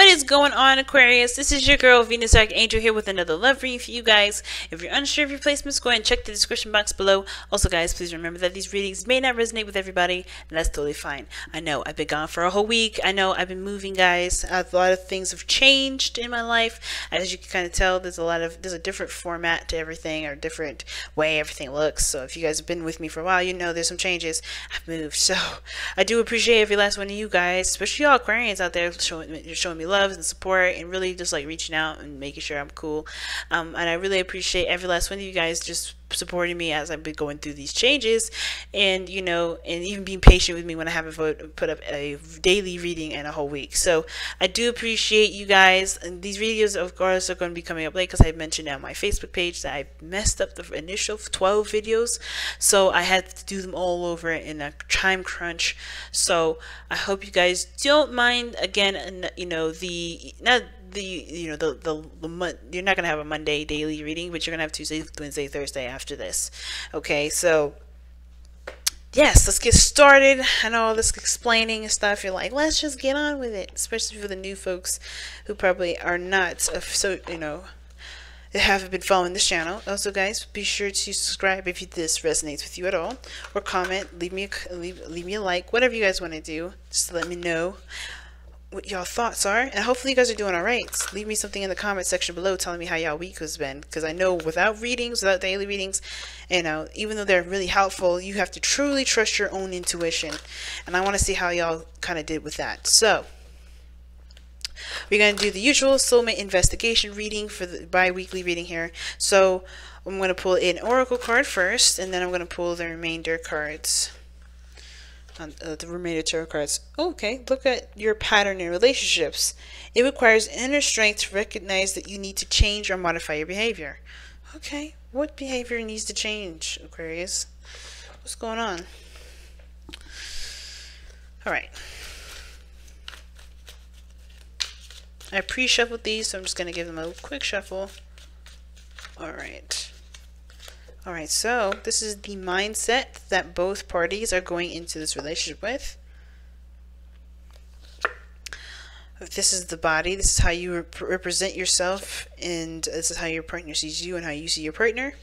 is going on, Aquarius? This is your girl, Venus Archangel, here with another love reading for you guys. If you're unsure of your placements, go ahead and check the description box below. Also, guys, please remember that these readings may not resonate with everybody, and that's totally fine. I know I've been gone for a whole week. I know I've been moving, guys. A lot of things have changed in my life. As you can kind of tell, there's a different format to everything, or a different way everything looks. So if you guys have been with me for a while, you know there's some changes. I've moved, so I do appreciate every last one of you guys, especially y'all Aquarians out there showing me love and support, and really just like reaching out and making sure I'm cool. And I really appreciate every last one of you guys just supporting me as I've been going through these changes, and you know, and even being patient with me when I haven't put up a daily reading in a whole week. So I do appreciate you guys. And these videos, of course, are going to be coming up late because I mentioned on my Facebook page that I messed up the initial 12 videos, so I had to do them all over in a time crunch. So I hope you guys don't mind. Again, you know, you're not gonna have a Monday daily reading, but you're gonna have Tuesday, Wednesday, Thursday after this. Okay, so yes, let's get started. I know all this explaining and stuff, you're like, let's just get on with it, especially for the new folks who probably are not so, you know, that haven't been following this channel. Also, guys, be sure to subscribe if this resonates with you at all, or comment, leave me a like, whatever you guys want to do, just to let me know what y'all thoughts are. And hopefully you guys are doing all right. Leave me something in the comment section below telling me how y'all week has been, because I know without daily readings, you know, even though they're really helpful, you have to truly trust your own intuition, and I want to see how y'all kind of did with that. So we're going to do the usual soulmate investigation reading for the bi-weekly reading here. So I'm going to pull an oracle card first, and then I'm going to pull the remainder cards. The remainder tarot cards. Okay, look at your pattern in relationships. It requires inner strength to recognize that you need to change or modify your behavior. Okay, what behavior needs to change, Aquarius? What's going on? Alright. I pre-shuffled these, so I'm just going to give them a quick shuffle. Alright. Alright, so this is the mindset that both parties are going into this relationship with. This is the body. This is how you represent yourself, and this is how your partner sees you and how you see your partner.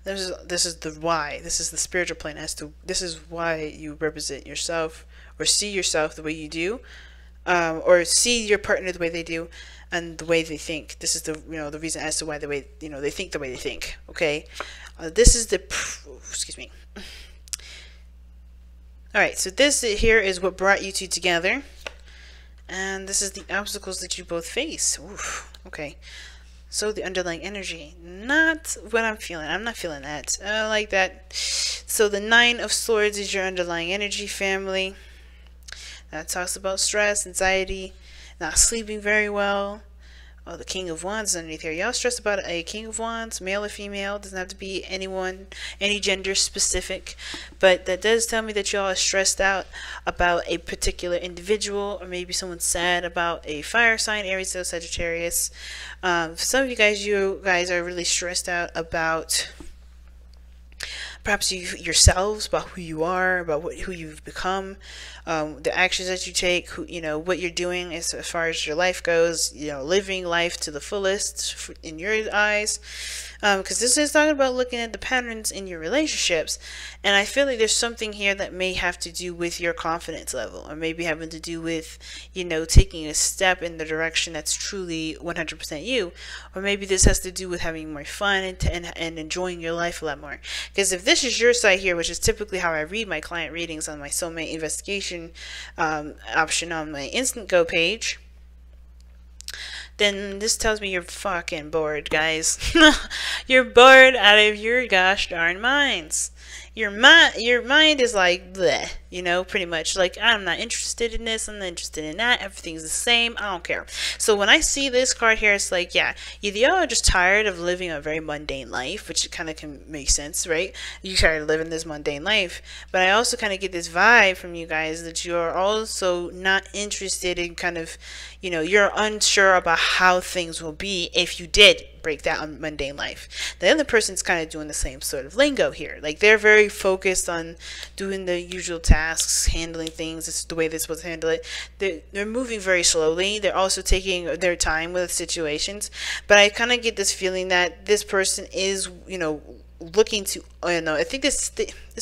This is the why. This is the spiritual plane as to this is why you represent yourself or see yourself the way you do, or see your partner the way they do, and the way they think. This is the the reason as to why the way they think the way they think. Okay, this is the excuse me. All right, so this here is what brought you two together, and this is the obstacles that you both face. Oof, okay, so the underlying energy, not what I'm feeling. I'm not feeling that. I like that. So the 9 of Swords is your underlying energy, family. That talks about stress, anxiety, not sleeping very well. Oh, the King of Wands is underneath here. Y'all stressed about a King of Wands, male or female. Doesn't have to be anyone, any gender specific. But that does tell me that y'all are stressed out about a particular individual, or maybe someone's sad about a fire sign, Aries or Sagittarius. Some of you guys are really stressed out about perhaps yourselves, about who you are, about who you've become, the actions that you take, what you're doing as far as your life goes, living life to the fullest in your eyes. Because this is talking about looking at the patterns in your relationships, and I feel like there's something here that may have to do with your confidence level, or maybe having to do with taking a step in the direction that's truly 100% you, or maybe this has to do with having more fun and enjoying your life a lot more. Because if this is your side here, which is typically how I read my client readings on my soulmate investigation option on my INSTANTGO page, then this tells me you're fucking bored, guys. You're bored out of your gosh darn minds. Your mind is like bleh, pretty much like, I'm not interested in this, I'm not interested in that, everything's the same, I don't care. So when I see this card here, it's like, yeah, either y'all are just tired of living a very mundane life, which kind of can make sense, right? You're tired of living this mundane life, but I also kind of get this vibe from you guys that you're also not interested in kind of, you know, you're unsure about how things will be if you did break that mundane life. The other person's kind of doing the same sort of lingo here. Like, they're very focused on doing the usual tasks, handling things. This is the way they're supposed to handle it. They're moving very slowly. They're also taking their time with situations. But I kind of get this feeling that this person is, you know, looking to, I don't know, I think it's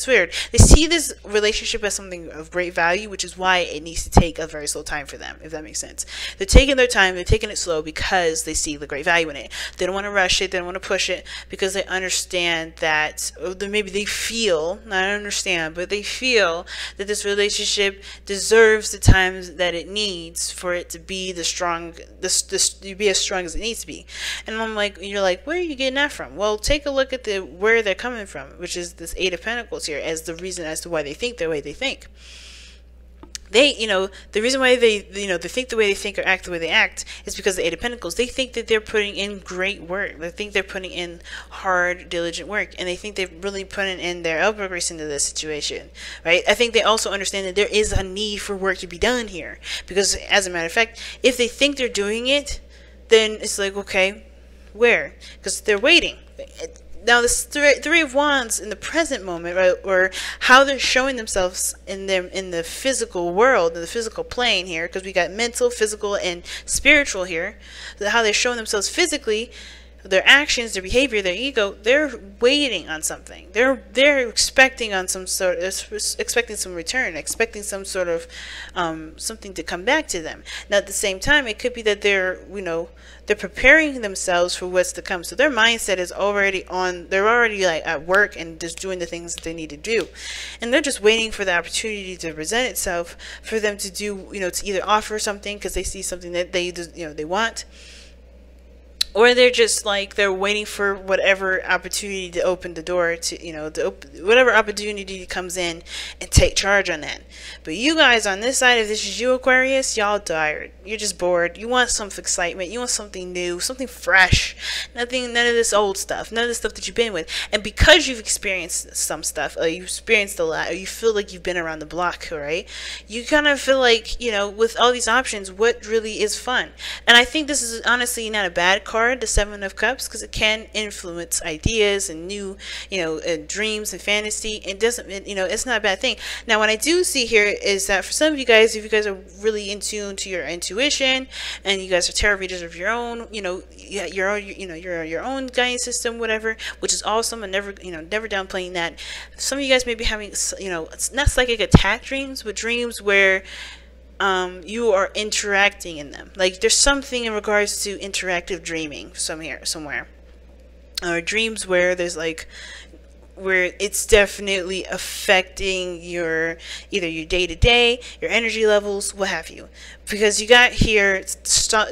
weird. They see this relationship as something of great value, which is why it needs to take a very slow time for them, if that makes sense. They're taking their time, they're taking it slow because they see the great value in it. They don't want to rush it, they don't want to push it, because they understand that, or maybe they feel, not understand, but they feel that this relationship deserves the time that it needs for it to be the strong, to be as strong as it needs to be. And I'm like, you're like, where are you getting that from? Well, take a look at where they're coming from, which is this Eight of Pentacles here, as the reason as to why they think the way they think. They, you know, the reason why they, you know, they think the way they think or act the way they act is because the Eight of Pentacles, they think that they're putting in great work. They think they're putting in hard, diligent work, and they think they're really putting in their elbow grease into this situation, right? I think they also understand that there is a need for work to be done here, because as a matter of fact, if they think they're doing it, then it's like, okay, where? Because they're waiting. Now, this three of Wands in the present moment, right, or how they're showing themselves in the physical world, in the physical plane here, because we got mental, physical, and spiritual here. How they're showing themselves physically, their actions, their behavior, their ego, they're waiting on something. They're expecting on some sort, expecting some return, expecting some sort of something to come back to them. Now, at the same time, it could be that they're, you know, they're preparing themselves for what's to come. So their mindset is already on, they're already like at work and just doing the things that they need to do. And they're just waiting for the opportunity to present itself for them to do, you know, to either offer something because they see something that they, you know, they want. Or they're just like, they're waiting for whatever opportunity to open the door to, you know, whatever opportunity comes in and take charge on that. But you guys on this side, if this is you, Aquarius, y'all tired. You're just bored. You want some excitement. You want something new, something fresh. None of this old stuff. None of the stuff that you've been with. And because you've experienced some stuff, or you've experienced a lot, or you feel like you've been around the block, right? You kind of feel like, you know, with all these options, what really is fun? And I think this is honestly not a bad card, the Seven of Cups, because it can influence ideas and new, you know, dreams and fantasy. It doesn't, you know, it's not a bad thing. Now, what I do see here is that for some of you guys, if you guys are really in tune to your intuition and you guys are tarot readers of your own, you know, your own guidance system, whatever, which is awesome, and never, you know, never downplaying that. Some of you guys may be having, you know, it's not psychic attack dreams, but dreams where you are interacting in them. Like, there's something in regards to interactive dreaming somewhere, or dreams where there's like, where it's definitely affecting your, either your day-to-day, your energy levels, what have you. Because you got here,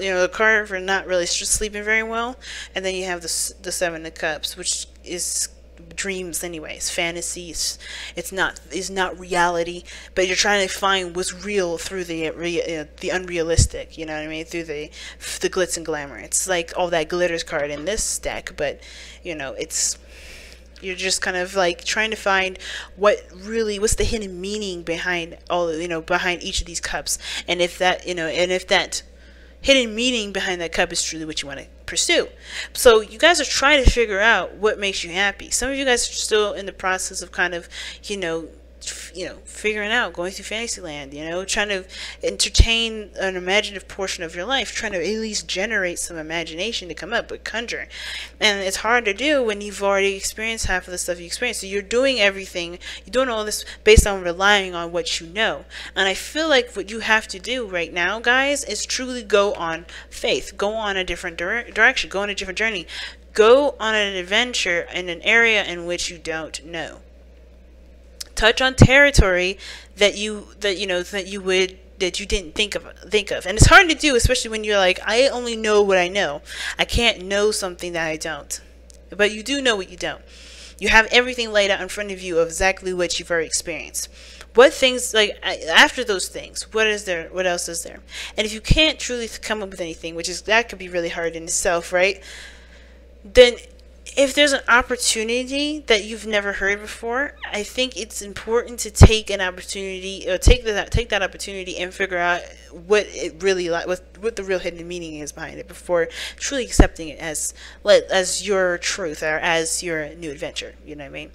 you know, the card for not really sleeping very well, and then you have the Seven of Cups, which is dreams anyways, fantasies. It's not reality, but you're trying to find what's real through the unrealistic, you know what I mean, through the glitz and glamour. It's like all that glitters card in this deck, but you know, it's, you're just kind of like trying to find what's the hidden meaning behind all, you know, behind each of these cups, and if that, you know, and if that hidden meaning behind that cup is truly what you want to pursue. So you guys are trying to figure out what makes you happy. Some of you guys are still in the process of kind of, you know, figuring out, going through Fantasyland, you know, trying to entertain an imaginative portion of your life, trying to at least generate some imagination to come up with, conjure. And it's hard to do when you've already experienced half of the stuff you experienced. So you're doing everything, you're doing all this based on relying on what you know. And I feel like what you have to do right now, guys, is truly go on faith, go on a different direction, go on a different journey, go on an adventure in an area in which you don't know. Touch on territory that you didn't think of, and it's hard to do, especially when you're like, I only know what I know. I can't know something that I don't, but you do know what you don't. You have everything laid out in front of you of exactly what you've already experienced. What things, like, after those things, what is there? What else is there? And if you can't truly come up with anything, which is, that could be really hard in itself, right? Then if there's an opportunity that you've never heard before, I think it's important to take an opportunity, or take that opportunity and figure out what it really like, what the real hidden meaning is behind it, before truly accepting it as your truth or as your new adventure. You know what I mean?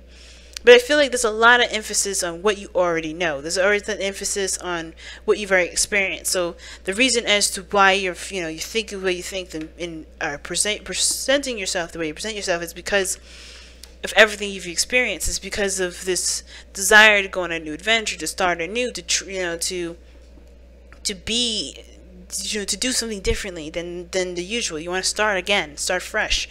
But I feel like there's a lot of emphasis on what you already know. There's always an emphasis on what you've already experienced. So the reason as to why you think the way you think and presenting yourself the way you present yourself is because of everything you've experienced. It's because of this desire to go on a new adventure, to start anew, to do something differently than the usual. You want to start again, start fresh.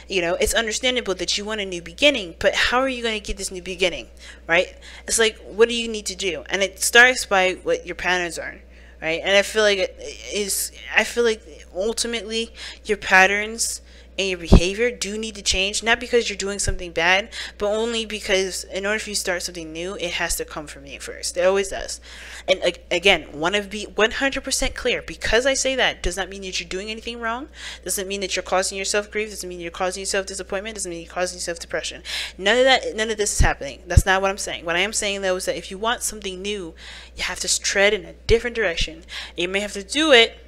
It's understandable that you want a new beginning, but how are you going to get this new beginning, right? It's like, what do you need to do? And it starts by what your patterns are, right? And I feel like ultimately your patterns and your behavior do need to change, not because you're doing something bad, but only because in order for you to start something new, it has to come from you first. It always does. And again, want to be 100% clear. Because I say that does not mean that you're doing anything wrong. Doesn't mean that you're causing yourself grief. Doesn't mean you're causing yourself disappointment. Doesn't mean you're causing yourself depression. None of this is happening. That's not what I'm saying. What I am saying though is that if you want something new, you have to tread in a different direction. And you may have to do it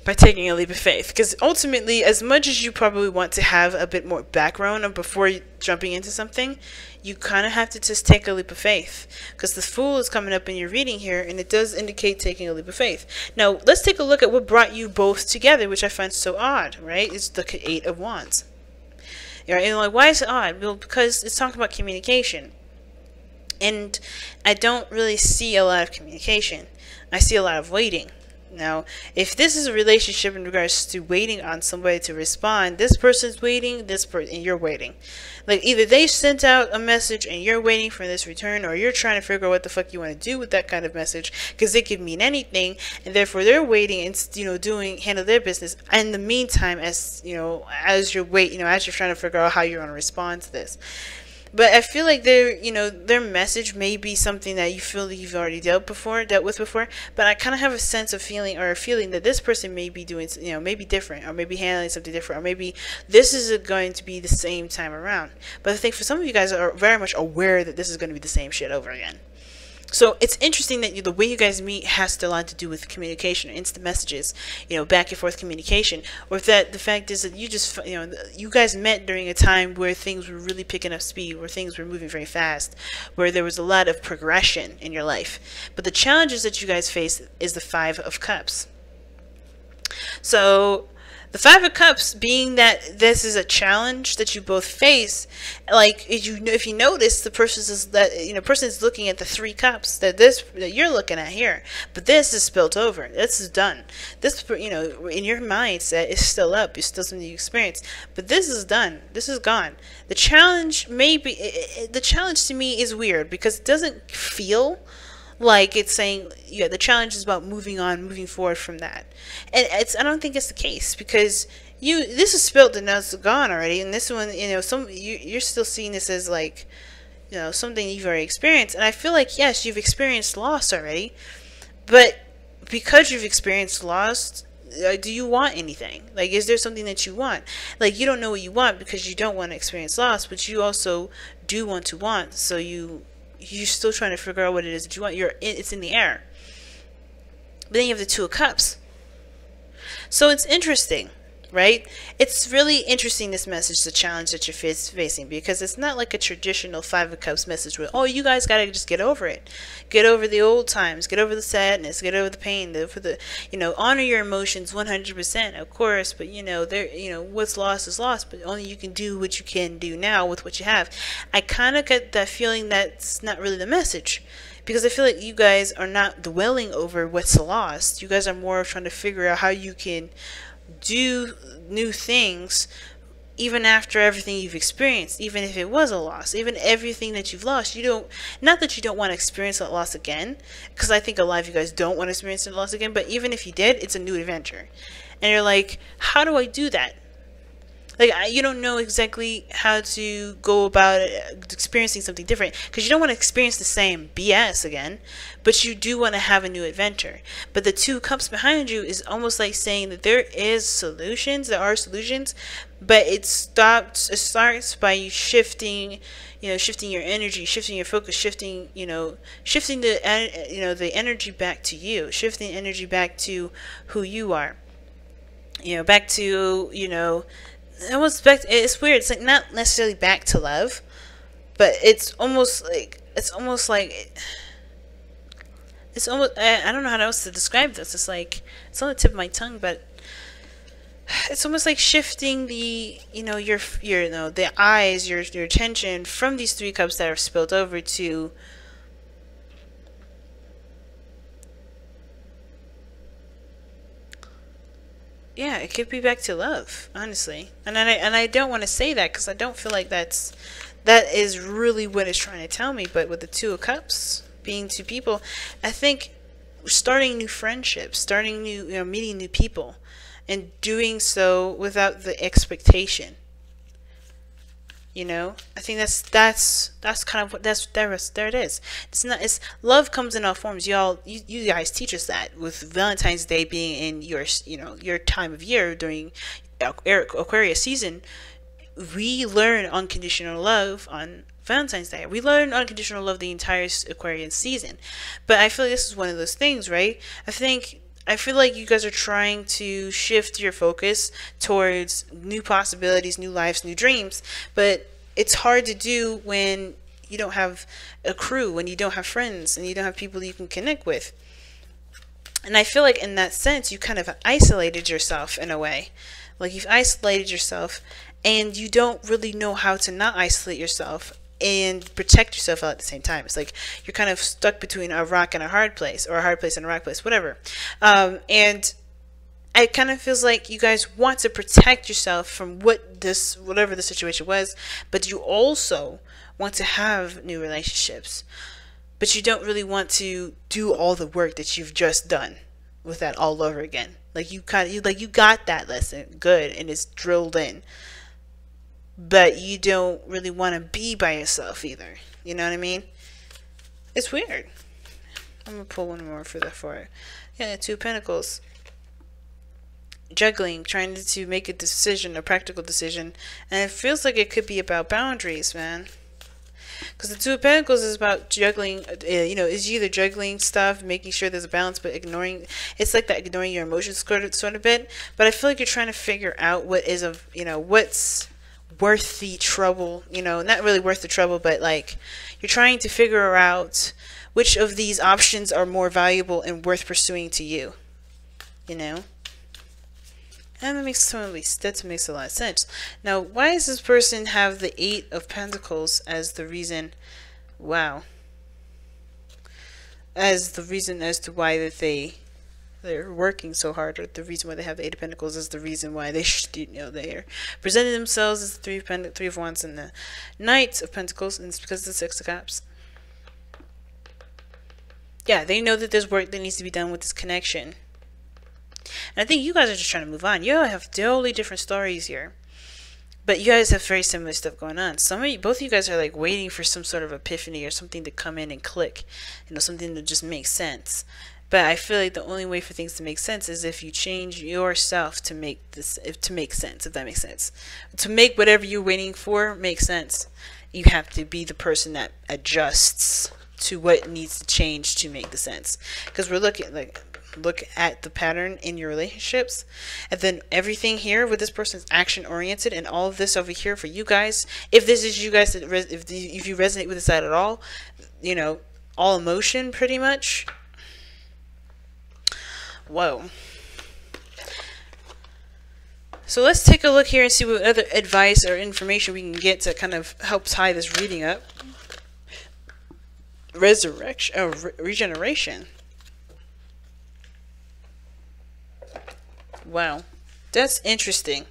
by taking a leap of faith, because ultimately, as much as you probably want to have a bit more background before jumping into something, you kind of have to just take a leap of faith, because the Fool is coming up in your reading here, and it does indicate taking a leap of faith. Now let's take a look at what brought you both together, which I find so odd, right? It's the 8 of Wands. And like, why is it odd? Well, because it's talking about communication, and I don't really see a lot of communication. I see a lot of waiting. Now, if this is a relationship in regards to waiting on somebody to respond, this person's waiting, and you're waiting. Like, either they sent out a message and you're waiting for this return, or you're trying to figure out what the fuck you want to do with that kind of message, because it could mean anything, and therefore they're waiting and handle their business. In the meantime, as you're as you're trying to figure out how you're going to respond to this. But I feel like their message may be something that you feel that you've already dealt with before. But I kind of have a sense of feeling that this person may be doing, maybe different, or maybe handling something different, or maybe this is going to be the same time around. But I think for some of you guys are very much aware that this is going to be the same shit over again. So it's interesting that the way you guys meet has a lot to do with communication, instant messages, back and forth communication, or that the fact is that you guys met during a time where things were really picking up speed, where things were moving very fast, where there was a lot of progression in your life. But the challenges that you guys face is the 5 of Cups. So the 5 of Cups, being that this is a challenge that you both face, like if you notice, the person is looking at the 3 cups that you're looking at here, but this is spilt over. This is done. This in your mindset is still up. It's still something you experience, but this is done. This is gone. The challenge the challenge to me is weird, because it doesn't feel like it's saying, the challenge is about moving on, moving forward from that. And I don't think it's the case, because this is spilt and now it's gone already. And this one, you're still seeing this as like, something you've already experienced. And I feel like, yes, you've experienced loss already, but because you've experienced loss, do you want anything? Like, is there something that you want? Like, you don't know what you want because you don't want to experience loss, but you also do want to want. So you're still trying to figure out what it is that you want. It's in the air. But then you have the 2 of Cups. So it's interesting, right? It's really interesting, this message, the challenge that you're facing, because it's not like a traditional 5 of Cups message where, oh, you guys gotta just get over it. Get over the old times. Get over the sadness. Get over the pain. Honor your emotions 100%, of course, but what's lost is lost, but only you can do what you can do now with what you have. I kind of get that feeling that's not really the message, because I feel like you guys are not dwelling over what's lost. You guys are more trying to figure out how you can do new things even after everything you've experienced, even if it was a loss, even everything that you've lost. Not that you don't want to experience that loss again, because I think a lot of you guys don't want to experience that loss again, but even if you did, it's a new adventure. And you're like, how do I do that? Like, you don't know exactly how to go about experiencing something different, because you don't want to experience the same BS again, but you do want to have a new adventure. But the Two Cups behind you is almost like saying that there are solutions, but it starts by you shifting, shifting your energy, shifting your focus, shifting the energy back to you, shifting energy back to who you are, back to, almost back. It's weird. It's like not necessarily back to love, but it's almost like I don't know how else to describe this. It's like, it's on the tip of my tongue, but it's almost like shifting the the eyes, your attention from these 3 cups that are spilled over to it could be back to love, honestly. And I don't want to say that, because I don't feel like that is really what it's trying to tell me. But with the 2 of Cups being 2 people, I think starting new friendships, starting new, meeting new people, and doing so without the expectation. I think that's kind of what there it is. It's love comes in all forms. You guys teach us that, with Valentine's Day being in your time of year during Aquarius season. We learn unconditional love on Valentine's Day. We learn unconditional love the entire Aquarius season. But I feel like this is one of those things, right? I feel like you guys are trying to shift your focus towards new possibilities, new lives, new dreams, but it's hard to do when you don't have a crew, when you don't have friends, and you don't have people you can connect with. And I feel like in that sense, you kind of isolated yourself in a way. Like, you've isolated yourself, and you don't really know how to not isolate yourself and protect yourself all at the same time. It's like you're kind of stuck between a rock and a hard place, or a hard place and a rock place, whatever. And it kind of feels like you guys want to protect yourself from whatever the situation was, but you also want to have new relationships, but you don't really want to do all the work that you've just done with that all over again. Like, you got that lesson good and it's drilled in, but you don't really want to be by yourself either. You know what I mean? It's weird. I'm gonna pull one more for it. Yeah, 2 of Pentacles. Juggling, trying to make a decision, a practical decision, and it feels like it could be about boundaries, man. Because the 2 of Pentacles is about juggling. Is either juggling stuff, making sure there's a balance, but ignoring. It's like that, ignoring your emotions sort of bit. But I feel like you're trying to figure out what's worth the trouble. Not really worth the trouble, but like you're trying to figure out which of these options are more valuable and worth pursuing to you. And that makes a lot of sense. Now, why does this person have the 8 of Pentacles as the reason? Wow. As the reason as to why that they're working so hard, or the reason why they have the 8 of Pentacles is the reason why they they're presenting themselves as the 3 of Wands and the Knight of Pentacles, and it's because of the 6 of Cups. Yeah, they know that there's work that needs to be done with this connection. And I think you guys are just trying to move on. You all have totally different stories here, but you guys have very similar stuff going on. Both of you guys are like waiting for some sort of epiphany or something to come in and click, something to just make sense. But I feel like the only way for things to make sense is if you change yourself to make sense, if that makes sense. To make whatever you're waiting for make sense, you have to be the person that adjusts to what needs to change to make the sense. Because we're look at the pattern in your relationships, and then everything here with this person's action oriented, and all of this over here for you guys, if this is you guys, if you resonate with this side at all, all emotion pretty much. Whoa. So let's take a look here and see what other advice or information we can get to kind of help tie this reading up. Regeneration. Wow, that's interesting.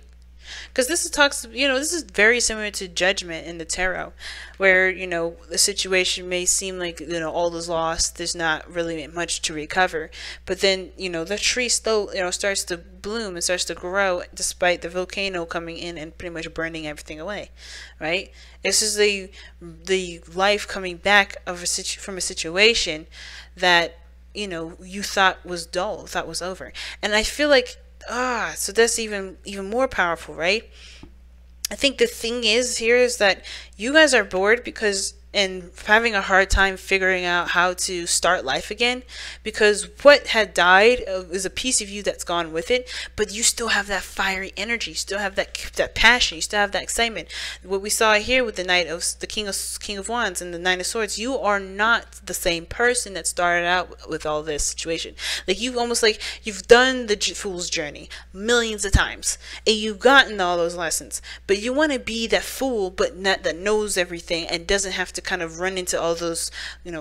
Because this is talks, this is very similar to Judgment in the tarot, where, the situation may seem like, all is lost, there's not really much to recover. But then, the tree still, starts to bloom and starts to grow despite the volcano coming in and pretty much burning everything away, right? This is the life coming back from a situation that, you thought was dull, thought was over. And I feel like, so that's even more powerful, right? I think the thing is that you guys are bored and having a hard time figuring out how to start life again, because what had died is a piece of you that's gone with it, but you still have that fiery energy, you still have that passion, you still have that excitement. What we saw here with the King of Wands and the Nine of Swords, you are not the same person that started out with all this situation. Like, you've done the fool's journey millions of times, and you've gotten all those lessons, but you want to be that fool, but not that knows everything and doesn't have to kind of run into all those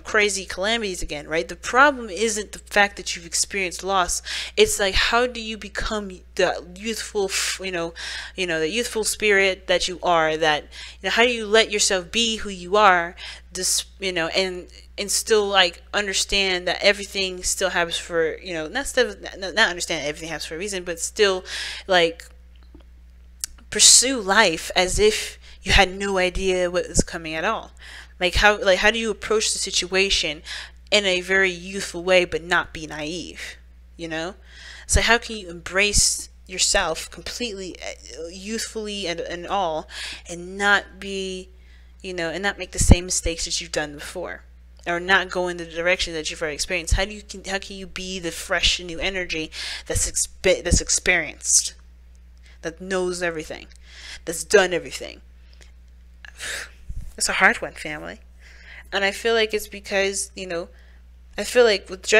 crazy calamities again, right? The problem isn't the fact that you've experienced loss. It's like, how do you become the youthful the youthful spirit that you are, that how do you let yourself be who you are, this and still like understand that everything still happens for not understand that everything happens for a reason, but still like pursue life as if you had no idea what was coming at all. How do you approach the situation in a very youthful way but not be naive? So how can you embrace yourself completely youthfully and all, and not be and not make the same mistakes that you've done before, or not go in the direction that you've already experienced? How can you be the fresh new energy that's experienced, that knows everything, that's done everything? It's a hard one, family. And I feel like it's because, I feel like with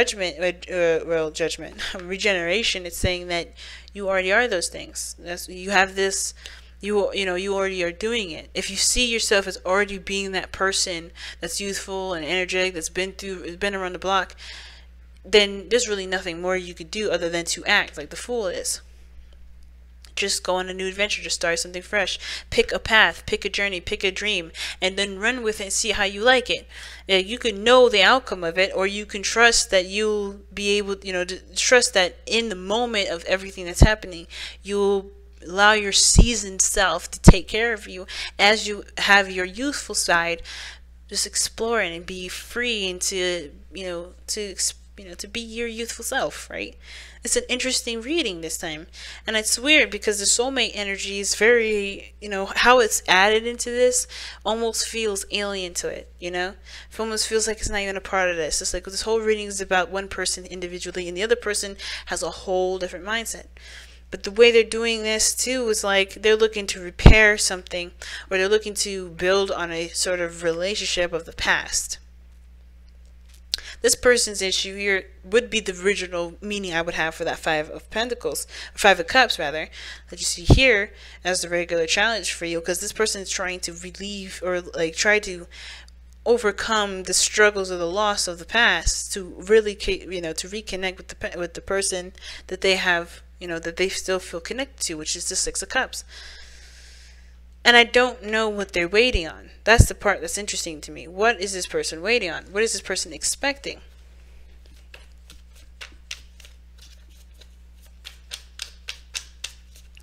regeneration, it's saying that you already are those things. You have this, you already are doing it. If you see yourself as already being that person that's youthful and energetic, that's been around the block, then there's really nothing more you could do other than to act like the fool is. Just go on a new adventure, just start something fresh, pick a path, pick a journey, pick a dream, and then run with it and see how you like it. You can know the outcome of it, or you can trust that you'll be able, to trust that in the moment of everything that's happening, you'll allow your seasoned self to take care of you as you have your youthful side just exploring and be free and to be your youthful self, right? It's an interesting reading this time. And it's weird because the soulmate energy is very, how it's added into this almost feels alien to it, It almost feels like it's not even a part of this. It's like this whole reading is about one person individually, and the other person has a whole different mindset. But the way they're doing this too is like they're looking to repair something, or they're looking to build on a sort of relationship of the past. This person's issue here would be the original meaning I would have for that Five of Cups rather, that you see here as the regular challenge for you, because this person is trying to relieve or try to overcome the struggles of the loss of the past, to really to reconnect with the person that they have, that they still feel connected to, which is the Six of Cups. And I don't know what they're waiting on. That's the part that's interesting to me. What is this person waiting on? What is this person expecting?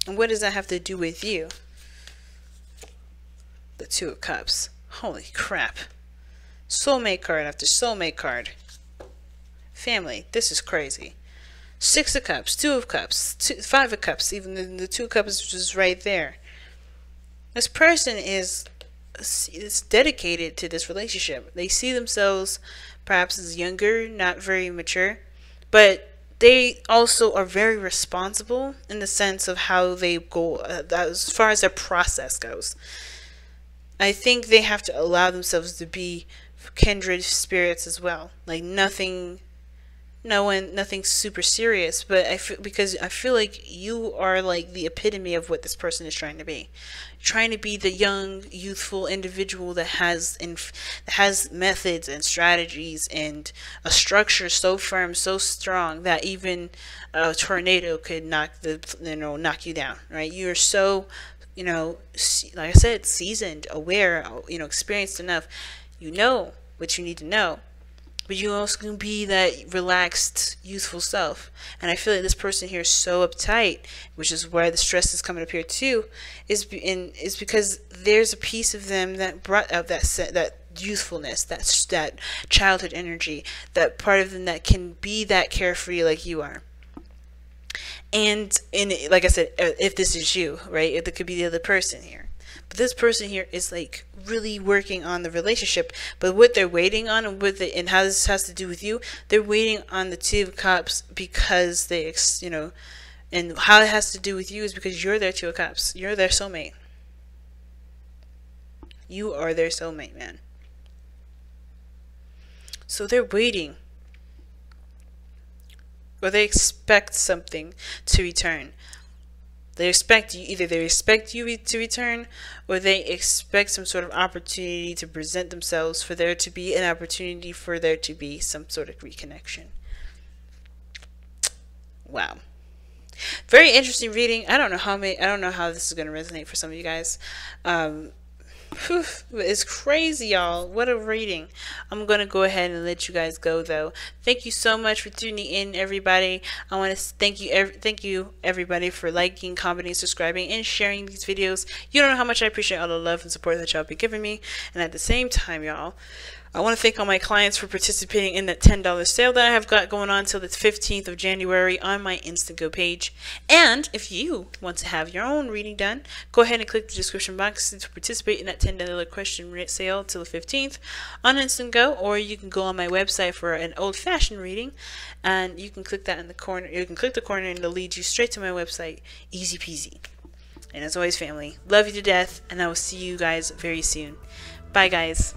And what does that have to do with you? The Two of Cups. Holy crap. Soulmate card after soulmate card. Family, this is crazy. Six of Cups, Two of Cups, Five of Cups, even the Two of Cups is just right there. This person is dedicated to this relationship. They see themselves perhaps as younger, not very mature, but they also are very responsible in the sense of how they go, as far as their process goes. I think they have to allow themselves to be kindred spirits as well. Like nothing nothing super serious, but because I feel like you are like the epitome of what this person is trying to be. Trying to be the young, youthful individual that has methods and strategies and a structure so firm, so strong that even a tornado could knock you down, right? You're so, like I said, seasoned, aware, experienced enough. You know what you need to know. But you also can be that relaxed, youthful self. And I feel like this person here is so uptight, which is where the stress is coming up here too, is because there's a piece of them that brought out that youthfulness, that childhood energy, that part of them that can be that carefree like you are. And like I said, if this is you, right, it could be the other person here. But this person here is like really working on the relationship. But what they're waiting on, and how this has to do with you, they're waiting on the Two of Cups because and how it has to do with you is because you're their Two of Cups. You're their soulmate. You are their soulmate, man. So they're waiting. Or they expect something to return. They expect you, either they expect you to return, or they expect some sort of opportunity to present themselves, for there to be an opportunity, for there to be some sort of reconnection. Wow. Very interesting reading. I don't know how this is going to resonate for some of you guys. It's crazy, y'all. What a reading. I'm gonna go ahead and let you guys go, though. Thank you so much for tuning in, everybody. I want to thank you everybody for liking, commenting, subscribing, and sharing these videos. You don't know how much I appreciate all the love and support that y'all be giving me. And at the same time, y'all, I want to thank all my clients for participating in that $10 sale that I have got going on till the 15th of January on my INSTANTGO page. And if you want to have your own reading done, go ahead and click the description box to participate in that $10 question sale till the 15th on INSTANTGO, or you can go on my website for an old-fashioned reading, and you can click that in the corner. You can click the corner and it'll lead you straight to my website. Easy peasy. And as always, family, love you to death, and I will see you guys very soon. Bye, guys.